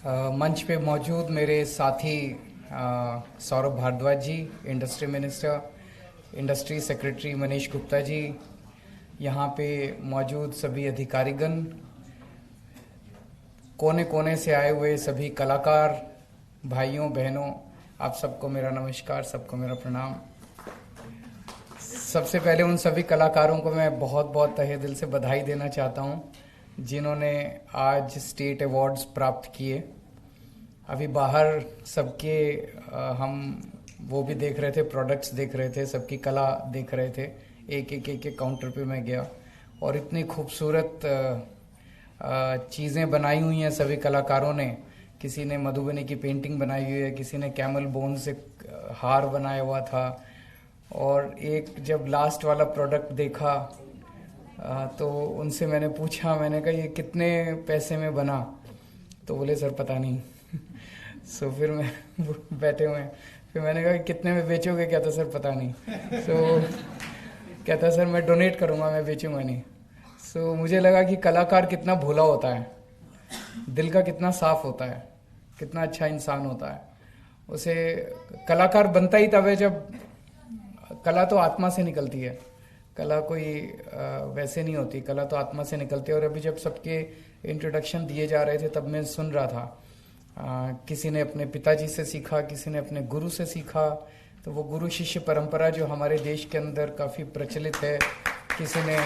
मंच पे मौजूद मेरे साथी Saurabh Bharadwaj ji, industry minister, industry secretary Manish Gupta ji, यहाँ पे मौजूद सभी अधिकारीगण, कोने कोने से आए हुए सभी कलाकार भाइयों बहनों, आप सबको मेरा नमस्कार, सबको मेरा प्रणाम। सबसे पहले उन सभी कलाकारों को मैं बहुत बहुत तहे दिल से बधाई देना चाहता हूँ जिन्होंने आज स्टेट अवार्ड्स प्राप्त किए। अभी बाहर सबके हम वो भी देख रहे थे, प्रोडक्ट्स देख रहे थे, सबकी कला देख रहे थे। एक काउंटर पे मैं गया और इतनी खूबसूरत चीज़ें बनाई हुई हैं सभी कलाकारों ने। किसी ने मधुबनी की पेंटिंग बनाई हुई है, किसी ने कैमल बोन से हार बनाया हुआ था। और एक जब लास्ट वाला प्रोडक्ट देखा तो उनसे मैंने पूछा, मैंने कहा ये कितने पैसे में बना? तो बोले सर पता नहीं। सो फिर मैं बैठे हुए हैं, फिर मैंने कहा कितने में बेचोगे? कहता सर पता नहीं। सो कहता सर मैं डोनेट करूँगा, मैं बेचूंगा नहीं। सो मुझे लगा कि कलाकार कितना भोला होता है, दिल का कितना साफ होता है, कितना अच्छा इंसान होता है। उसे कलाकार बनता ही तब है जब कला तो आत्मा से निकलती है, कला कोई वैसे नहीं होती, कला तो आत्मा से निकलती है। और अभी जब सबके इंट्रोडक्शन दिए जा रहे थे तब मैं सुन रहा था, किसी ने अपने पिताजी से सीखा, किसी ने अपने गुरु से सीखा। तो वो गुरु शिष्य परंपरा जो हमारे देश के अंदर काफ़ी प्रचलित है, किसी ने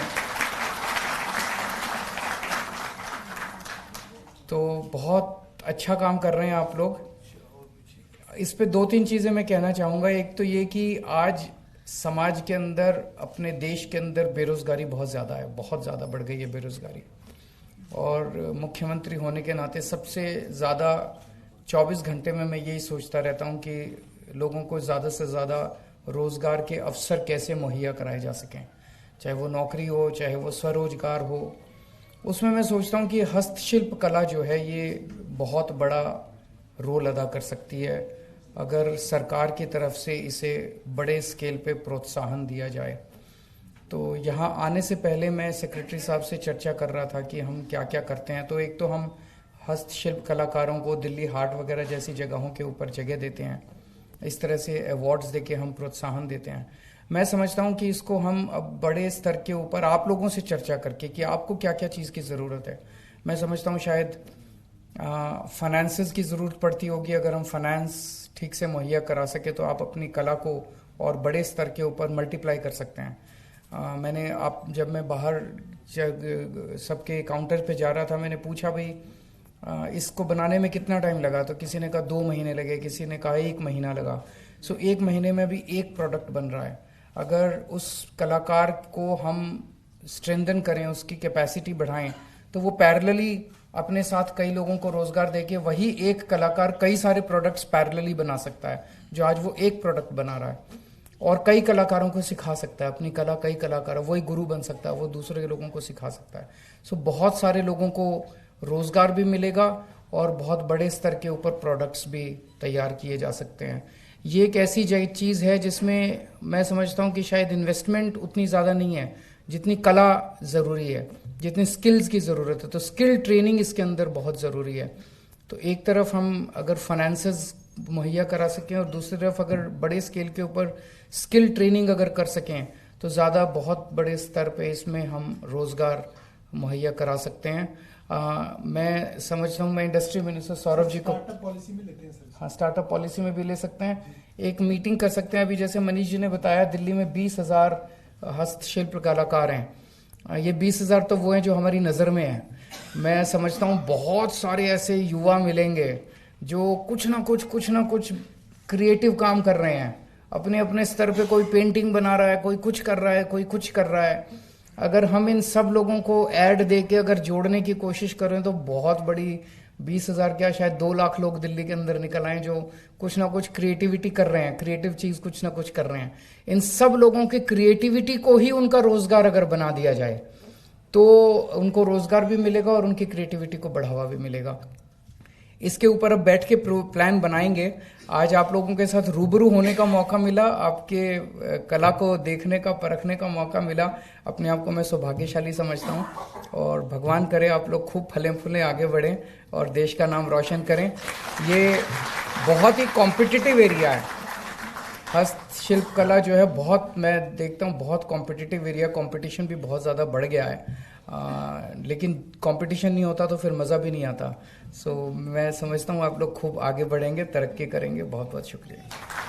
तो बहुत अच्छा काम कर रहे हैं आप लोग। इस पे दो तीन चीज़ें मैं कहना चाहूँगा। एक तो ये कि आज समाज के अंदर, अपने देश के अंदर बेरोज़गारी बहुत ज़्यादा है, बहुत ज़्यादा बढ़ गई है बेरोज़गारी। और मुख्यमंत्री होने के नाते सबसे ज़्यादा 24 घंटे में मैं यही सोचता रहता हूँ कि लोगों को ज़्यादा से ज़्यादा रोज़गार के अवसर कैसे मुहैया कराए जा सकें, चाहे वो नौकरी हो, चाहे वो स्वरोजगार हो। उसमें मैं सोचता हूँ कि हस्तशिल्प कला जो है ये बहुत बड़ा रोल अदा कर सकती है अगर सरकार की तरफ से इसे बड़े स्केल पे प्रोत्साहन दिया जाए। तो यहाँ आने से पहले मैं सेक्रेटरी साहब से चर्चा कर रहा था कि हम क्या क्या करते हैं। तो एक तो हम हस्तशिल्प कलाकारों को दिल्ली हाट वगैरह जैसी जगहों के ऊपर जगह देते हैं, इस तरह से अवार्ड्स देके हम प्रोत्साहन देते हैं। मैं समझता हूँ कि इसको हम अब बड़े स्तर के ऊपर आप लोगों से चर्चा करके कि आपको क्या क्या चीज़ की ज़रूरत है। मैं समझता हूँ शायद फाइनेंसेस की ज़रूरत पड़ती होगी। अगर हम फाइनेंस ठीक से मुहैया करा सके तो आप अपनी कला को और बड़े स्तर के ऊपर मल्टीप्लाई कर सकते हैं। जब मैं बाहर सबके काउंटर पे जा रहा था, मैंने पूछा भाई इसको बनाने में कितना टाइम लगा? तो किसी ने कहा 2 महीने लगे, किसी ने कहा 1 महीना लगा। सो 1 महीने में भी एक प्रोडक्ट बन रहा है। अगर उस कलाकार को हम स्ट्रेंथन करें, उसकी कैपेसिटी बढ़ाएं, तो वो पैरेलली अपने साथ कई लोगों को रोजगार देके वही एक कलाकार कई सारे प्रोडक्ट्स पैरेलली बना सकता है, जो आज वो एक प्रोडक्ट बना रहा है, और कई कलाकारों को सिखा सकता है अपनी कला। कई कलाकार वही गुरु बन सकता है, वो दूसरे लोगों को सिखा सकता है। सो बहुत सारे लोगों को रोजगार भी मिलेगा और बहुत बड़े स्तर के ऊपर प्रोडक्ट्स भी तैयार किए जा सकते हैं। ये एक ऐसी चीज़ है जिसमें मैं समझता हूँ कि शायद इन्वेस्टमेंट उतनी ज़्यादा नहीं है जितनी कला ज़रूरी है, जितनी स्किल्स की ज़रूरत है। तो स्किल ट्रेनिंग इसके अंदर बहुत ज़रूरी है। तो एक तरफ हम अगर फाइनेंसेस मुहैया करा सकें और दूसरी तरफ अगर बड़े स्केल के ऊपर स्किल ट्रेनिंग अगर कर सकें तो ज़्यादा बहुत बड़े स्तर पे इसमें हम रोज़गार मुहैया करा सकते हैं। मैं समझता हूँ, मैं इंडस्ट्री मिनिस्टर सौरभ जी को स्टार्टअप पॉलिसी में लेते हैं सर। हाँ, स्टार्टअप पॉलिसी में भी ले सकते हैं। एक मीटिंग कर सकते हैं। अभी जैसे मनीष जी ने बताया, दिल्ली में 20,000 हस्तशिल्प कलाकार हैं। ये 20,000 तो वो हैं जो हमारी नज़र में हैं। मैं समझता हूँ बहुत सारे ऐसे युवा मिलेंगे जो कुछ ना कुछ क्रिएटिव काम कर रहे हैं अपने अपने स्तर पे। कोई पेंटिंग बना रहा है, कोई कुछ कर रहा है, कोई कुछ कर रहा है। अगर हम इन सब लोगों को ऐड दे के अगर जोड़ने की कोशिश करें तो बहुत बड़ी 20,000 क्या शायद 2 लाख लोग दिल्ली के अंदर निकल आए जो कुछ ना कुछ क्रिएटिविटी कर रहे हैं, क्रिएटिव चीज़ कुछ ना कुछ कर रहे हैं। इन सब लोगों की क्रिएटिविटी को ही उनका रोजगार अगर बना दिया जाए तो उनको रोजगार भी मिलेगा और उनकी क्रिएटिविटी को बढ़ावा भी मिलेगा। इसके ऊपर अब बैठ के प्लान बनाएंगे। आज आप लोगों के साथ रूबरू होने का मौका मिला, आपके कला को देखने का, परखने का मौका मिला। अपने आप को मैं सौभाग्यशाली समझता हूँ और भगवान करे आप लोग खूब फले फूले आगे बढ़ें और देश का नाम रोशन करें। ये बहुत ही कॉम्पिटिटिव एरिया है, हस्तशिल्प कला जो है बहुत, मैं देखता हूँ बहुत कॉम्पिटिटिव एरिया, कंपटीशन भी बहुत ज़्यादा बढ़ गया है। लेकिन कंपटीशन नहीं होता तो फिर मज़ा भी नहीं आता। सो मैं समझता हूँ आप लोग खूब आगे बढ़ेंगे, तरक्की करेंगे। बहुत बहुत शुक्रिया।